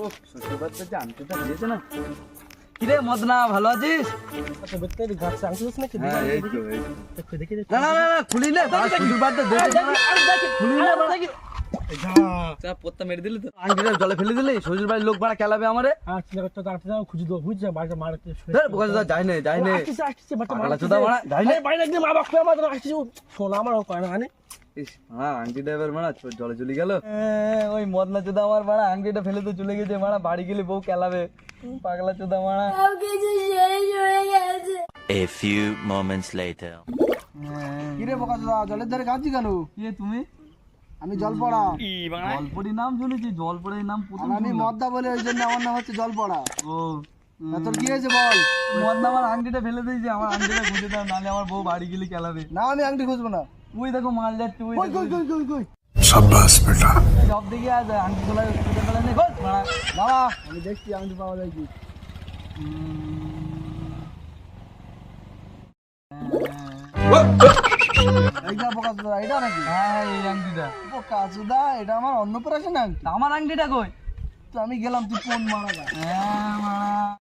ও শ্বশুর বাড়িতে যে আংটিটা দিয়েছে না। কিরে মদনা, ভালো আছিস? আচ্ছা বেতে গাছ আংটি আছে নাকি? হ্যাঁ এই তো এই তো। দেখো দেখি না না না না খুলি না, শ্বশুর বাড়িতে দিয়েছে না। খুলি না চা পত্তা মেরে দিলি তো, আংটিটা জলে ফেলে দিলি, শ্বশুর বাড়ির লোক বাড়া কেলাবে আমারে। আর ঠিক আছে তো আংটি দাও খুঁজে দাও বুঝছ বাড়িতে মারতে ধর বোকা চোদা, যাই নে যাই নে। আসছে বাটা পাগলা চোদা বাড়া, যাই নে। বাইরে একদম মা বাপ আমার আসছে সোনা আমার কয় না মানে ইস হ্যাঁ, আংটিটা এবার মারা জলে চলে গেল। ওই মদনা চোদা আমার মারা আংটিটা ফেলে তো চলে গেছে মারা, বাড়ি গেলে বউ কেলাবে। পাগলা চোদা মারা। A few moments later. কিরে বোকা দাদা জলের ধারে কাঁদছি কেন? কে তুমি? আমি জল পড়া। জলপরি নাম শুনেছি, জলপরি নাম প্রথম আমি শুনলাম। মদ্দা বলে ওই জন্য আমার নাম হচ্ছে জল পড়া। ও তোর কি হয়েছে বল? মদনা আমার আংটিটা ফেলে দিয়েছে, আমার আংটিটা খুঁজে দাও, নাহলে আমার বউ বাড়ি গেলে কেলাবে। না আমি আংটি খুঁজবো না। ওই দেখো মাল যাচ্ছে, ওই কই দেখো, কই কই কই কই সব দিকে আছে আংটি খোলা খুঁজে পেলে নেই। খোঁজ মারা। দাঁড়া আমি দেখছি আংটি পাওয়া যায় কি। এইটা বোকা দাদা এটা নাকি? হ্যাঁ এই আংটিটা। বোকা দাদা এটা আমার অন্নপ্রাশন আংটি। আমার আংটিটা কই? তো আমি গেলাম তুই ফোন মারা যা। হ্যাঁ মারা।